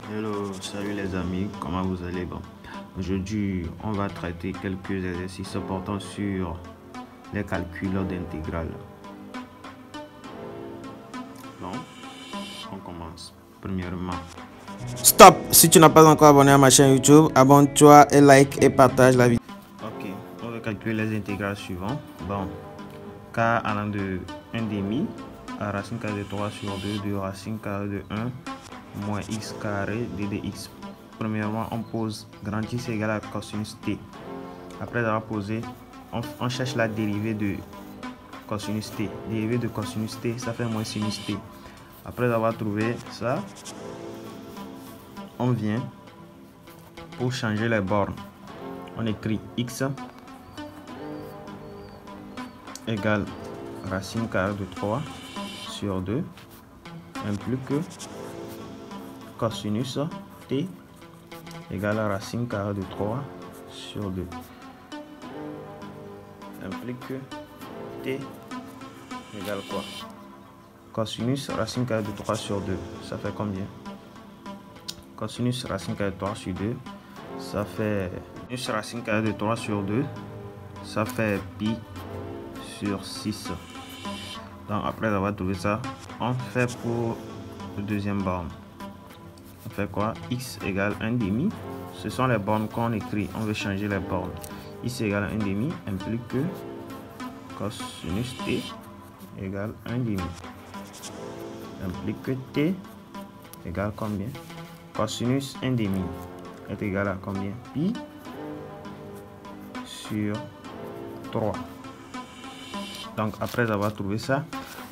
Hello, salut les amis, comment vous allez? Bon, aujourd'hui, on va traiter quelques exercices portant sur les calculs d'intégrale. Bon, on commence. Premièrement, Stop! Si tu n'as pas encore abonné à ma chaîne YouTube, abonne-toi et like et partage la vidéo. ok, on va calculer les intégrales suivantes. Bon, k allant de 1 demi à racine carrée de 3 sur 2 de racine carrée de 1 moins x carré d dx. Premièrement, on pose grand X égale à cosinus t. Après avoir posé, on cherche la dérivée de cosinus t. Dérivée de cosinus t, ça fait moins sinus t. Après avoir trouvé ça, on vient pour changer les bornes. On écrit x égale racine carrée de 3 sur 2 implique que cosinus t égale à racine carrée de 3 sur 2 implique que t égale quoi? Cosinus racine carrée de 3 sur 2, ça fait combien? Cosinus racine carrée de 3 sur 2, ça fait cosinus racine carrée de 3 sur 2, ça fait pi sur 6. Donc après avoir trouvé ça, on fait pour le deuxième borne. On fait quoi? X égale 1 demi. Ce sont les bornes qu'on écrit. On veut changer les bornes. X égale 1 demi implique que cosinus t égale 1 demi. Implique que t égale combien? Cosinus 1 demi est égal à combien? Pi sur 3. Donc après avoir trouvé ça,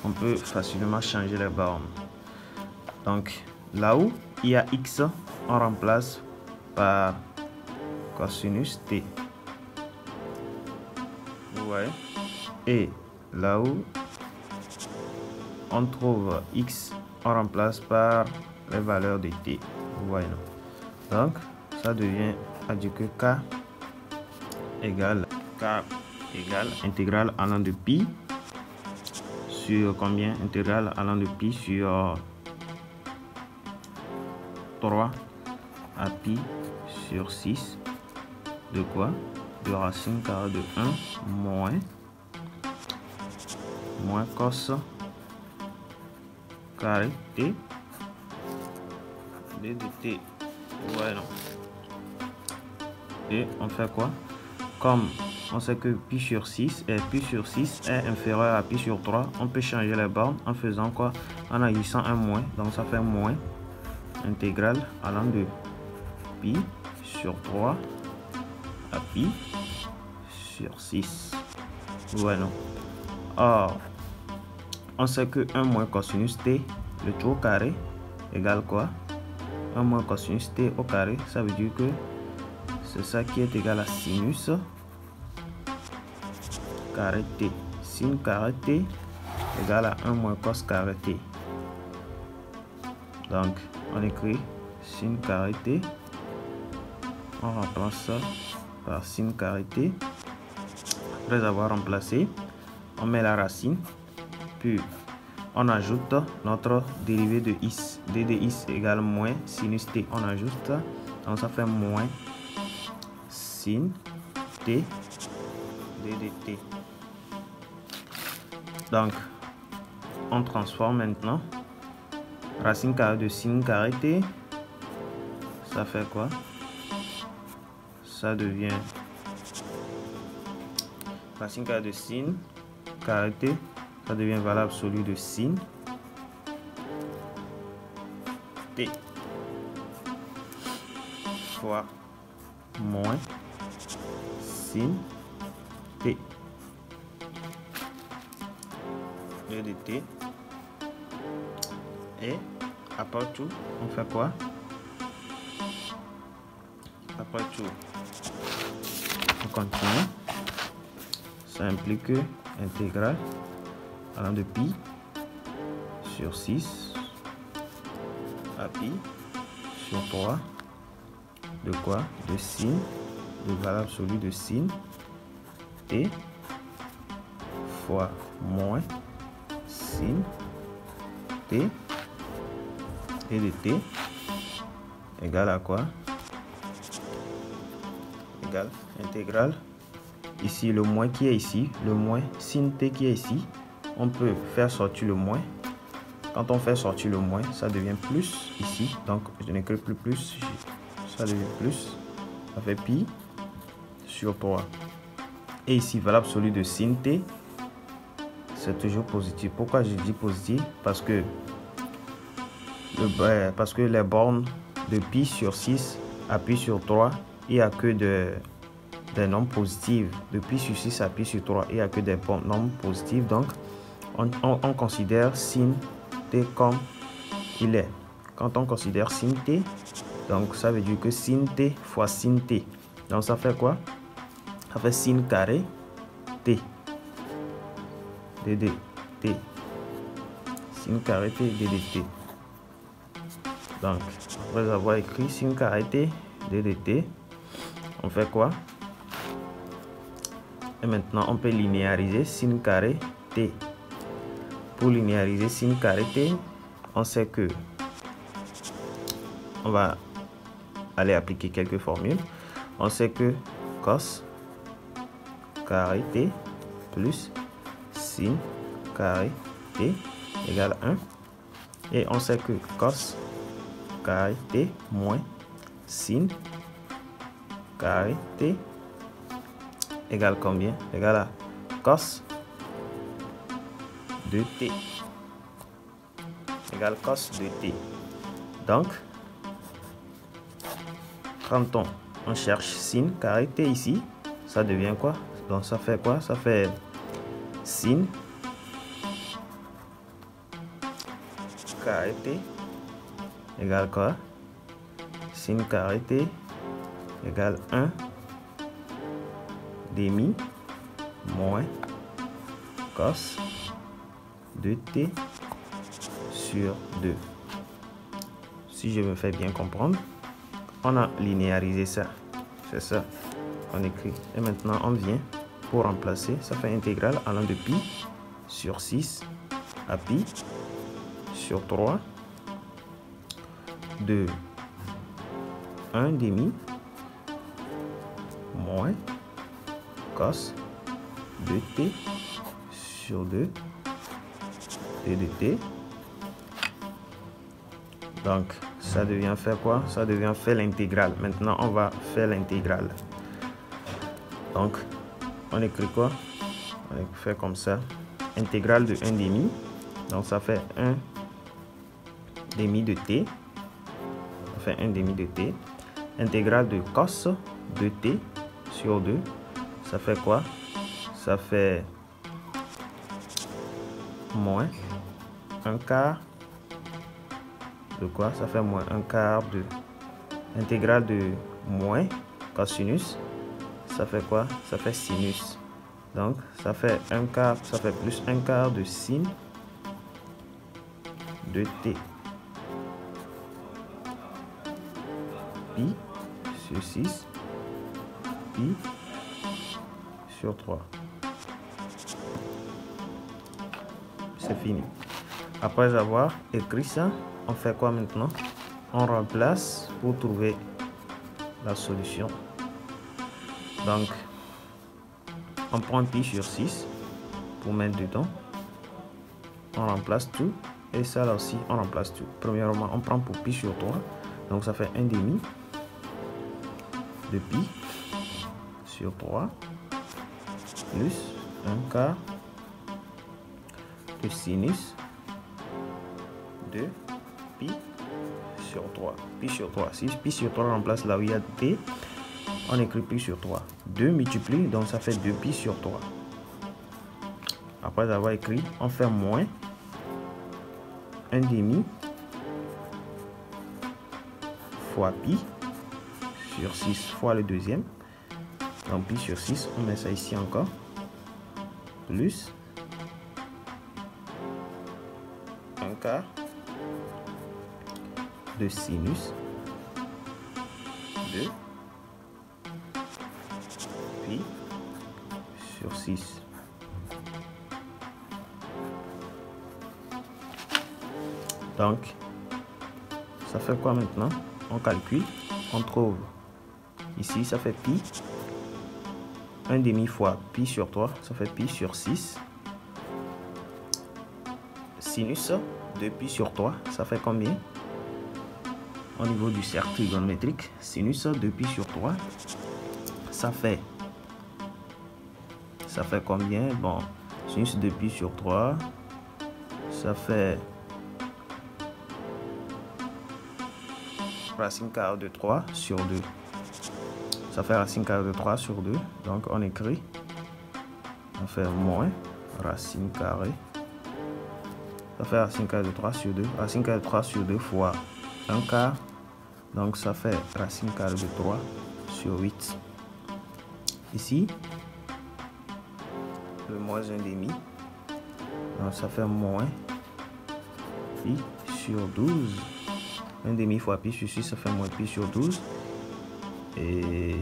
on peut facilement changer les bornes. Donc là où il y a x, on remplace par cosinus t. Vous voyez? Et là où on trouve x, on remplace par les valeurs de t. Vous voyez, non? Donc ça devient à dire que k égale intégrale allant de pi sur combien? Intégrale allant de pi sur 3 à pi sur 6 de quoi? De racine carrée de 1 moins cos carré t d de t. Voilà. Et on fait quoi? Comme on sait que pi sur 6 est inférieur à pi sur 3, on peut changer les bornes en faisant quoi? En agissant un moins. Donc ça fait moins intégrale allant de pi sur 3 à pi sur 6. Voilà. Or, on sait que 1 moins cosinus t, le tout au carré, égale quoi? 1 moins cosinus t au carré, ça veut dire que c'est ça qui est égal à sinus carré t. Sin carré t égale à 1 moins cos carré t. Donc, on écrit sin carré t. On remplace ça par sin carré t. Après avoir remplacé, on met la racine. Puis, on ajoute notre dérivée de x. d de x égale moins sinus t. On ajoute, donc ça fait moins sin t d de t. Donc, on transforme maintenant. Racine carrée de sin carré t, ça fait quoi? Ça devient racine carrée de sin carré t, ça devient valable absolue de sin t fois moins sin t d de t. Et après tout, on fait quoi? Après tout, on continue. Ça implique que intégrale allant de pi sur 6 à pi sur 3 de quoi? De sin, de valable absolue de sin t fois moins sin t et de t égale à quoi? Égale intégrale. Ici, le moins qui est ici, le moins sin t qui est ici, on peut faire sortir le moins. Quand on fait sortir le moins, ça devient plus ici. Donc, je n'écris plus, ça devient plus. Ça fait pi sur 3. Et ici, valeur absolue de sin t, c'est toujours positif. Pourquoi je dis positif? Parce que les bornes de pi sur 6 à pi sur 3, il n'y a que des nombres positifs. De pi sur 6 à pi sur 3, il n'y a que des nombres positifs. Donc, on considère sin t comme il est. Quand on considère sin t, donc ça veut dire que sin t fois sin t. Donc, ça fait quoi? Ça fait sin carré t. dd t. Sin carré t dd t. Donc, après avoir écrit sin carré t dt, on fait quoi? Et maintenant, on peut linéariser sin carré t. Pour linéariser sin carré t, on sait que on va aller appliquer quelques formules. On sait que cos carré t plus sin carré t égale 1. Et on sait que cos carré t moins sin carré t égale combien? Égale à cos de t. Égale cos de t. Donc, quand on cherche sin carré t ici, ça devient quoi? Donc, ça fait quoi? Ça fait sin carré t égale quoi? Sin carré t égale 1 demi moins cos de t sur 2. Si je me fais bien comprendre, on a linéarisé ça. C'est ça qu'on écrit. Et maintenant, on vient pour remplacer. Ça fait intégrale allant de pi sur 6 à pi sur 3 de 1 demi moins cos de t sur 2 t de t. Donc, ça devient faire quoi? Ça devient faire l'intégrale. Maintenant, on va faire l'intégrale. Donc, on écrit quoi? On fait comme ça. Intégrale de 1 demi. Donc, ça fait 1 demi de t. Ça fait 1 demi de t. Intégrale de cos de t sur 2. Ça fait quoi? Ça fait moins 1 quart de quoi? Ça fait moins 1 quart de intégrale de moins cosinus. Ça fait quoi? Ça fait sinus. Donc, ça fait 1 quart, ça fait plus 1 quart de sin de t. Pi sur 6, pi sur 3. C'est fini. Après avoir écrit ça, on fait quoi maintenant? On remplace pour trouver la solution. Donc, on prend pi sur 6 pour mettre dedans. On remplace tout. Et ça là aussi, on remplace tout. Premièrement, on prend pour pi sur 3. Donc, ça fait 1 demi de pi sur 3 plus 1 quart de sinus de pi sur 3. Pi sur 3. Si pi sur 3 remplace là où il y a t, on écrit pi sur 3. 2 multiplie, donc ça fait 2 pi sur 3. Après avoir écrit, on fait moins 1 demi fois pi sur 6 fois le deuxième. Donc pi sur 6, on met ça ici encore. Plus 1 quart de sinus de pi sur 6. Donc, ça fait quoi maintenant? on calcule, on trouve ici, ça fait pi. 1/2 fois pi sur 3, ça fait pi sur 6. Sinus de pi sur 3, ça fait combien? Au niveau du cercle trigonométrique, sinus de pi sur 3, ça fait combien? Bon, sinus de pi sur 3, ça fait racine carrée de 3 sur 2. Ça fait racine carrée de 3 sur 2. Donc on écrit, on fait moins racine carrée. Ça fait racine carrée de 3 sur 2. Racine carrée de 3 sur 2 fois 1 quart. Donc ça fait racine carrée de 3 sur 8. Ici, le moins 1/2. Donc ça fait moins pi sur 12. 1/2 fois pi sur 6, ça fait moins pi sur 12. Et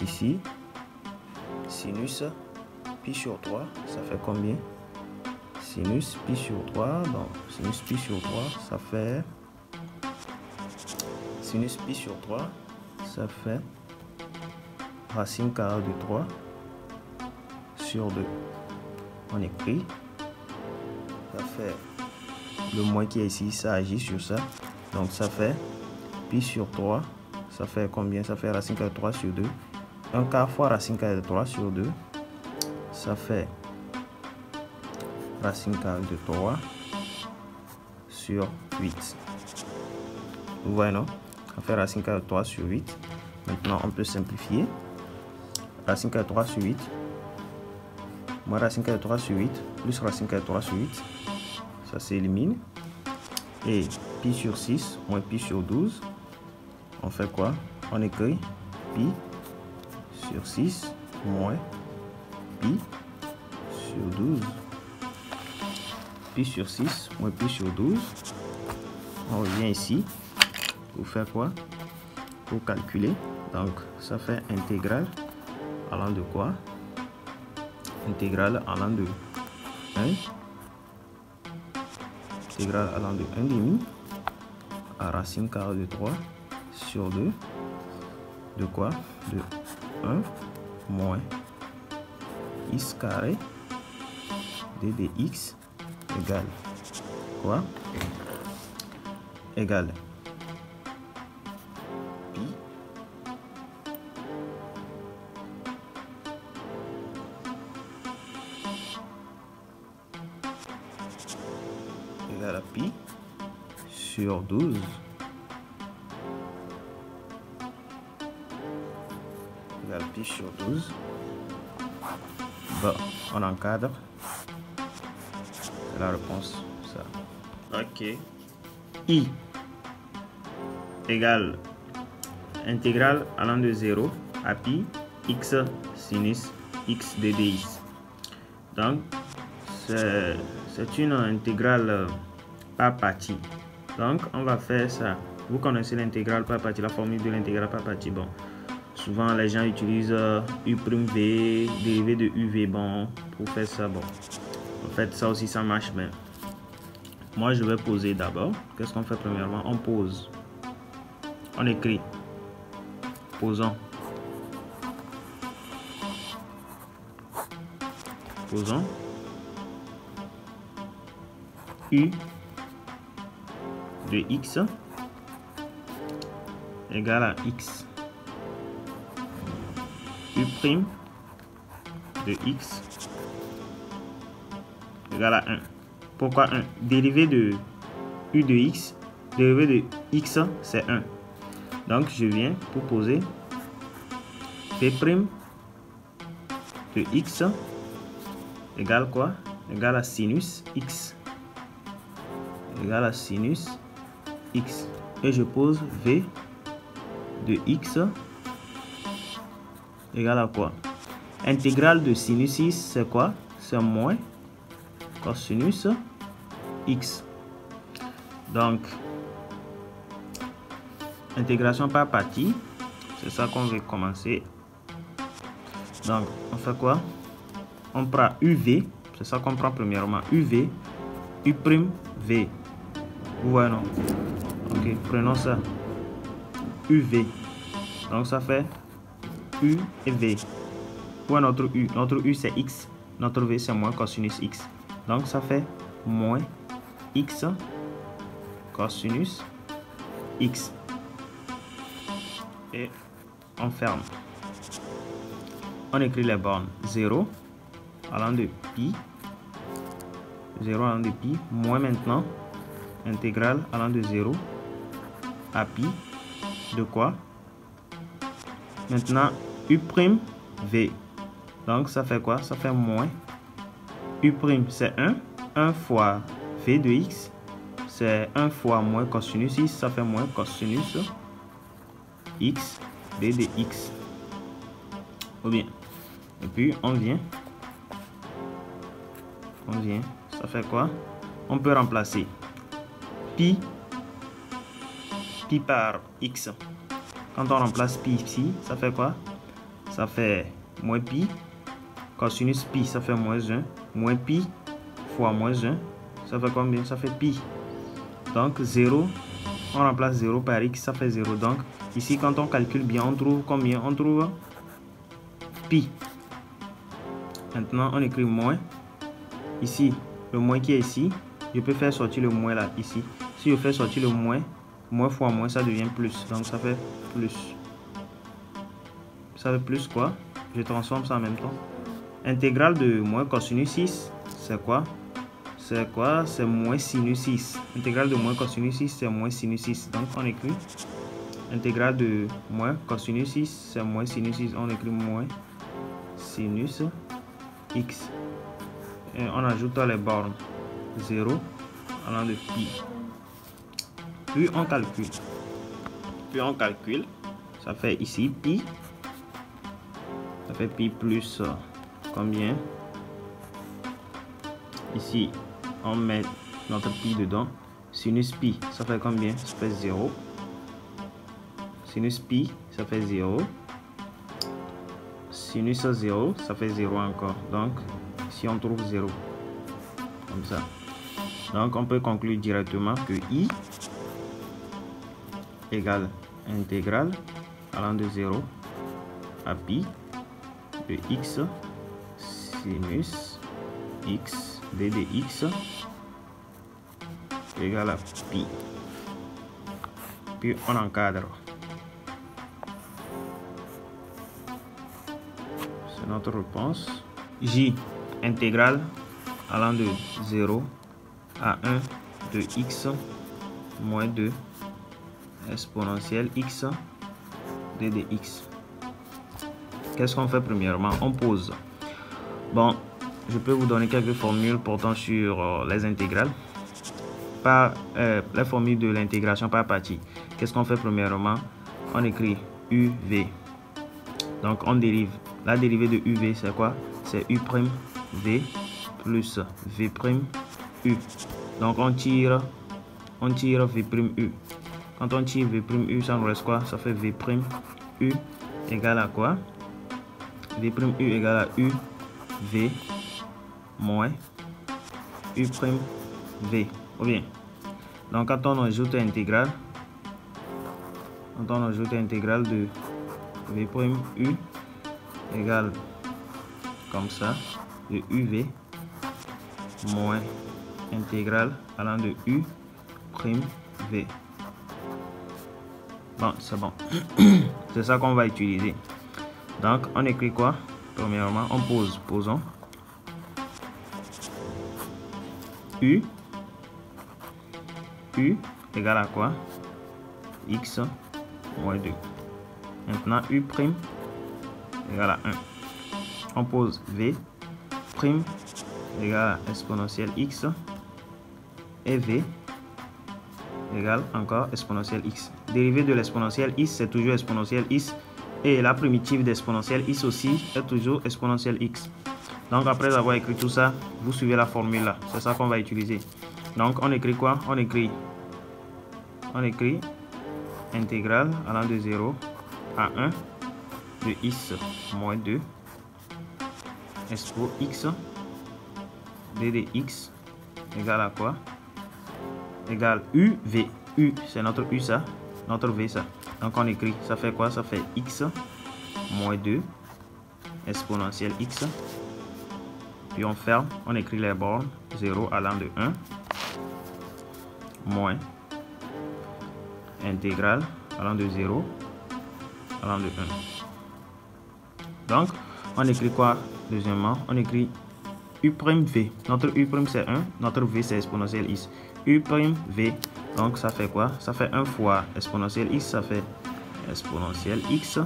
ici, sinus pi sur 3, ça fait combien? Sinus pi sur 3, donc sinus pi sur 3, ça fait sinus pi sur 3, ça fait racine carrée de 3 sur 2. On écrit, ça fait le moins qui est ici, ça agit sur ça. Donc ça fait pi sur 3, ça fait combien? Ça fait racine carrée de 3 sur 2. 1 quart fois racine carrée de 3 sur 2, ça fait racine carrée de 3 sur 8. Vous voyez, non? On fait racine carrée de 3 sur 8. Maintenant, on peut simplifier. Racine carrée de 3 sur 8. Moins racine carrée de 3 sur 8. Plus racine carrée de 3 sur 8. Ça s'élimine. Et pi sur 6 moins pi sur 12. On fait quoi? On écrit pi sur 6 moins pi sur 12. Pi sur 6 moins pi sur 12. On revient ici pour faire quoi? Pour calculer. Donc ça fait intégrale allant de quoi? Intégrale allant de 1. Intégrale allant de 1/2 à racine carrée de 3 sur 2. De quoi? De 1 moins x carré d dx égale quoi? Égale pi égale à pi sur 12 égale pi sur 12. Bon, on encadre. C'est la réponse, ça. Ok. I égale intégrale allant de 0 à pi x sinus x de dx. Donc, c'est une intégrale par partie. Donc, on va faire ça. Vous connaissez l'intégrale par partie, la formule de l'intégrale par partie. Bon, souvent les gens utilisent u'v, dérivé de uv. Bon, pour faire ça, bon, en fait, ça aussi, ça marche bien. Moi, je vais poser d'abord. Qu'est-ce qu'on fait premièrement? On pose. On écrit. Posons. Posons. U de x égale à x. U' de x égale à 1. Pourquoi 1? Dérivé de u de x, dérivé de x, c'est 1. Donc, je viens pour poser p' de x égale quoi? Égale à sinus x. Égale à sinus x. Et je pose v de x égale à quoi? Intégrale de sinus x, c'est quoi? C'est moins cosinus x. Donc, intégration par partie, c'est ça qu'on veut commencer. Donc, on fait quoi? On prend uv, c'est ça qu'on prend premièrement, uv, u'v. Vous voyez, non? Ok, prenons ça. UV. Donc ça fait U et V. Où est notre U? Notre U c'est X. Notre V c'est moins cosinus X. Donc ça fait moins X cosinus X. Et on ferme. On écrit les bornes. 0 allant de pi. 0 allant de pi. Moins maintenant. Intégrale allant de 0 à pi. De quoi? Maintenant, U', V. Donc, ça fait quoi? Ça fait moins. U', c'est 1. 1 fois V de X, c'est 1 fois moins cosinus X. Ça fait moins cosinus X, V de X. Ou bien. Et puis, on vient. Ça fait quoi? On peut remplacer pi par X. Quand on remplace pi ici, ça fait quoi? Ça fait moins pi. Cosinus pi, ça fait moins 1. Moins pi fois moins 1, ça fait combien? Ça fait pi. Donc 0, on remplace 0 par x, ça fait 0. Donc ici, quand on calcule bien, on trouve combien? On trouve pi. Maintenant, on écrit moins. Ici, le moins qui est ici, je peux faire sortir le moins là, ici. Si je fais sortir le moins, moins fois moins, ça devient plus. Donc ça fait plus. Ça fait plus quoi? Je transforme ça en même temps. Intégrale de moins cosinus 6, c'est quoi? C'est quoi? C'est moins sinus 6. Intégrale de moins cosinus 6, c'est moins sinus 6. Donc on écrit intégrale de moins cosinus 6, c'est moins sinus 6. On écrit moins sinus x. Et on ajoute les bornes. 0 allant de pi. Puis on calcule. Ça fait ici pi. Ça fait pi plus combien? Ici, on met notre pi dedans. Sinus pi, ça fait combien? Ça fait 0. Sinus pi, ça fait 0. Sinus 0, ça fait 0 encore. Donc, ici, on trouve 0. Comme ça. Donc, on peut conclure directement que I égale intégrale allant de 0 à pi de x sinus x d de x égale à pi. Puis on encadre. C'est notre réponse. J intégrale allant de 0 à 1 de x moins 2 exponentielle x d de x. Qu'est-ce qu'on fait premièrement? On pose. Bon, je peux vous donner quelques formules portant sur les intégrales. Par les formules de l'intégration par partie. Qu'est-ce qu'on fait premièrement? On écrit UV. Donc on dérive. La dérivée de UV, c'est quoi? C'est U' V plus V' U. Donc on tire V' U. Quand on tire V' U, ça nous reste quoi? Ça fait V' U égale à quoi? V' U égale à U V moins U' V. Ou bien, donc quand on ajoute intégrale, de V' U égale comme ça, de UV moins intégrale allant de U' V. Bon, c'est bon. C'est ça qu'on va utiliser. Donc, on écrit quoi? Premièrement, on pose. Posons. U égale à quoi? X moins 2. Maintenant, U' égale à 1. On pose V prime égale à exponentielle X. Et V égale encore exponentielle X. Dérivée de l'exponentielle X, c'est toujours exponentielle X. Et la primitive d'exponentielle X aussi est toujours exponentielle X. Donc après avoir écrit tout ça, vous suivez la formule là. C'est ça qu'on va utiliser. Donc on écrit quoi? On écrit intégrale allant de 0 à 1 de x moins 2 expo x d de x égale à quoi? Égale UV. U, c'est notre U ça, notre V ça. Donc on écrit, ça fait quoi? Ça fait x moins 2 exponentielle x. Puis on ferme, on écrit les bornes 0 allant de 1 moins intégrale allant de 0 allant de 1. Donc on écrit quoi? Deuxièmement, on écrit U'(V). Notre U' c'est 1, notre V c'est exponentielle x. U'(V). Donc ça fait quoi? Ça fait 1 fois exponentielle x, ça fait exponentielle x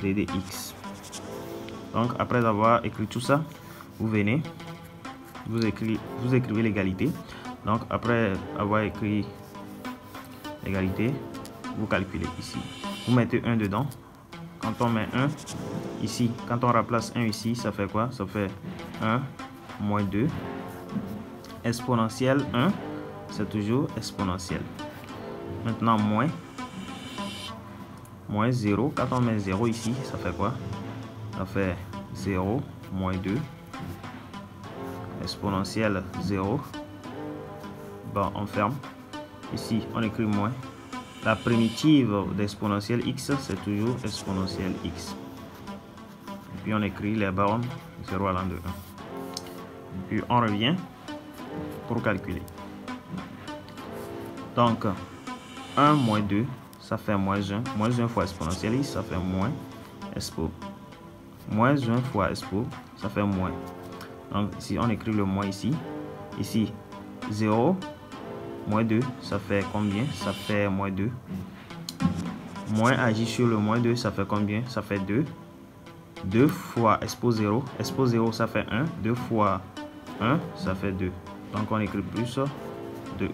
ddx. Donc après avoir écrit tout ça, vous venez, vous écrivez l'égalité. Donc après avoir écrit l'égalité, vous calculez ici. Vous mettez 1 dedans. Quand on met 1 ici, quand on remplace 1 ici, ça fait quoi? Ça fait 1 moins 2 exponentielle 1, c'est toujours exponentielle. Maintenant moins 0, quand on met 0 ici, ça fait quoi? Ça fait 0 moins 2 exponentielle 0. Bon, on ferme. Ici, on écrit moins. La primitive d'exponentielle x, c'est toujours exponentielle x. Puis on écrit les bornes 0 allant de 1. Puis on revient pour calculer. Donc, 1 moins 2, ça fait moins 1. Moins 1 fois exponentielle x, ça fait moins expo. Moins 1 fois expo, ça fait moins. Donc ici, on écrit le moins ici. Ici, 0 moins 2, ça fait combien? Ça fait moins 2. Moins agit sur le moins 2, ça fait combien? Ça fait 2. 2 fois expo 0. Expo 0, ça fait 1. 2 fois 1, ça fait 2. Donc on écrit plus 2.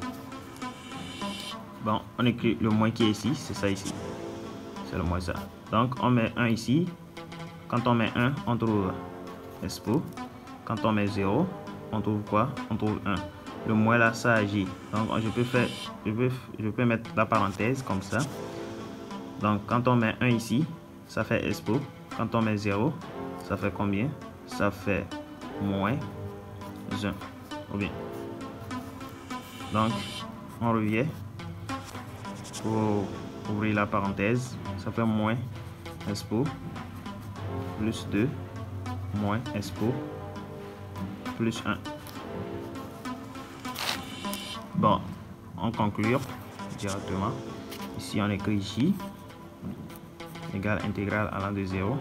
Bon, on écrit le moins qui est ici, c'est ça ici. C'est le moins ça. Donc on met 1 ici. Quand on met 1, on trouve expo. Quand on met 0, on trouve quoi? On trouve 1. Le moins là, ça agit. Donc je peux mettre la parenthèse comme ça. Donc quand on met 1 ici, ça fait expo. Quand on met 0, ça fait combien? Ça fait moins 1. Ou bien. Donc on revient pour ouvrir la parenthèse. Ça fait moins expo plus 2 moins expo plus 1. Bon, on conclut directement. Ici, on écrit J égale intégrale allant de 0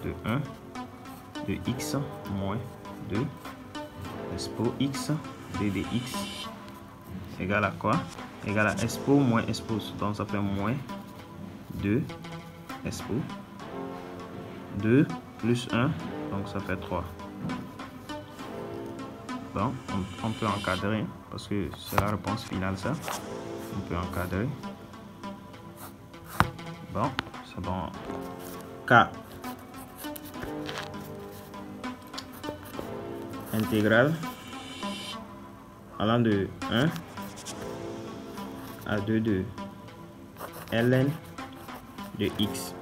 de 1 de x moins 2 expo x ddx égale à quoi? Égale à expo moins expo. Donc, ça fait moins 2 expo 2 plus 1. Donc, ça fait 3. Bon, on peut encadrer parce que c'est la réponse finale ça. On peut encadrer. Bon, c'est bon. K. Intégrale allant de 1 à 2 de ln de x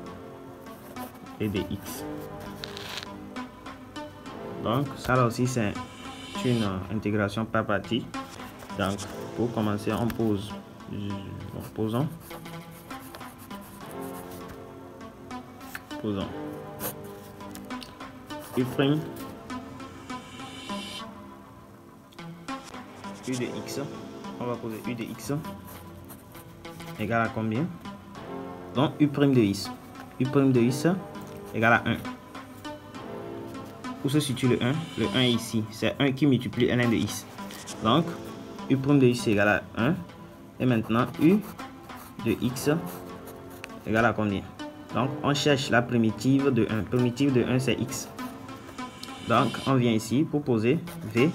et de x. Donc, ça là aussi c'est une intégration par partie. Donc pour commencer, on pose, posons u prime u de x. On va poser u de x égale à combien? Donc u prime de x. U prime de x égale à 1. Où se situe le 1? Le 1 ici. C'est 1 qui multiplie ln de x. Donc, u' de x égale à 1. Et maintenant, u de x égale à combien? Donc, on cherche la primitive de 1. Primitive de 1, c'est x. Donc, on vient ici pour poser v.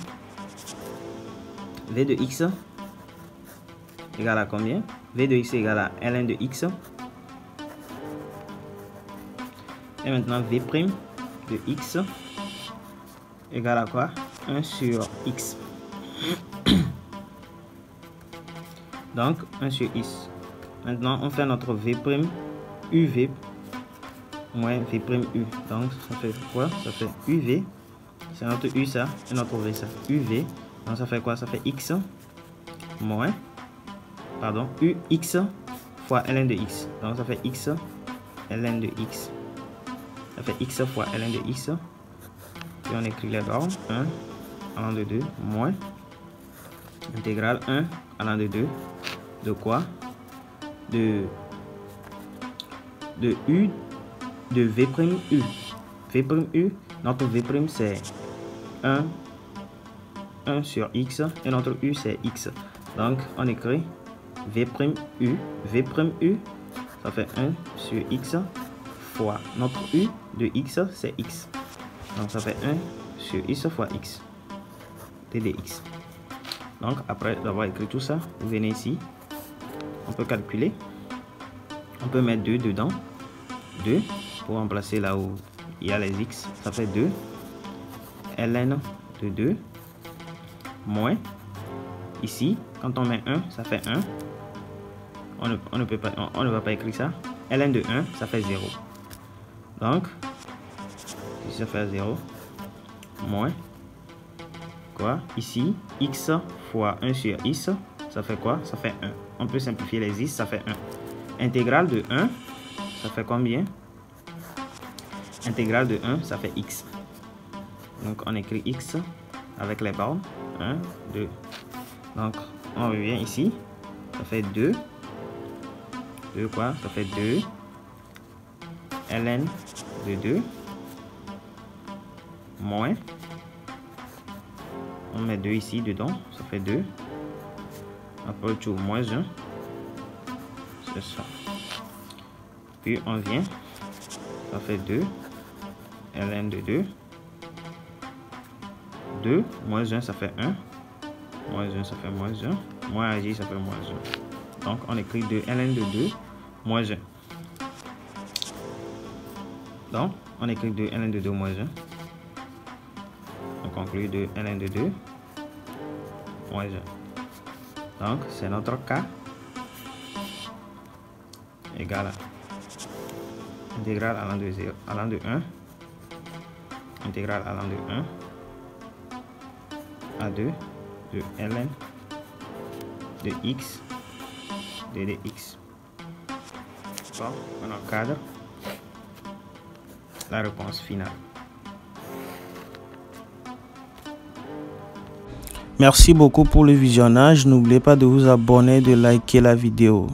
V de x égale à combien? V de x égale à ln de x. Et maintenant, v' de x égale à quoi? 1 sur x. Donc 1 sur x. Maintenant on fait notre v' uv moins v' u. Donc ça fait quoi? Ça fait uv. C'est notre u ça et notre v ça. Uv. Donc ça fait quoi? Ça fait x moins pardon, ux fois ln de x. Donc ça fait x ln de x. Ça fait x fois ln de x. Puis on écrit les bornes. 1 allant de 2 moins intégrale 1 allant de 2 de quoi? De u de v', v', notre v' c'est 1 sur x et notre u c'est x. Donc on écrit v', ça fait 1 sur x fois notre u de x c'est x. Donc ça fait 1 sur x fois x t de x. Donc après d'avoir écrit tout ça, vous venez ici, on peut calculer, on peut mettre 2 dedans, 2 pour remplacer là où il y a les x, ça fait 2 ln de 2 moins ici, quand on met 1 ça fait 1, on ne va pas écrire ça, ln de 1 ça fait 0. Donc ici ça fait 0 moins quoi, ici x fois 1 sur x, ça fait quoi? Ça fait 1. On peut simplifier les x, ça fait 1. Intégrale de 1, ça fait combien? Intégrale de 1, ça fait x. Donc on écrit x avec les bornes 1, 2. Donc on revient ici, ça fait 2 quoi? Ça fait 2 ln de 2 moins, on met 2 ici dedans, ça fait 2. Après tout, moins 1. C'est ça. Puis on vient, ça fait 2. ln de 2. 2, moins 1, ça fait 1. Moins 1, ça fait moins 1. Moins ag, ça fait moins 1. Donc on écrit 2 ln de 2, moins 1. Donc on écrit 2 ln de 2, moins 1. On conclut 2 ln de 2, moins 1. Donc, c'est notre cas égal à intégrale allant de 0, allant de 1, intégrale allant de 1 à 2 de ln de x de dx. Bon, on encadre la réponse finale. Merci beaucoup pour le visionnage. N'oubliez pas de vous abonner, de liker la vidéo.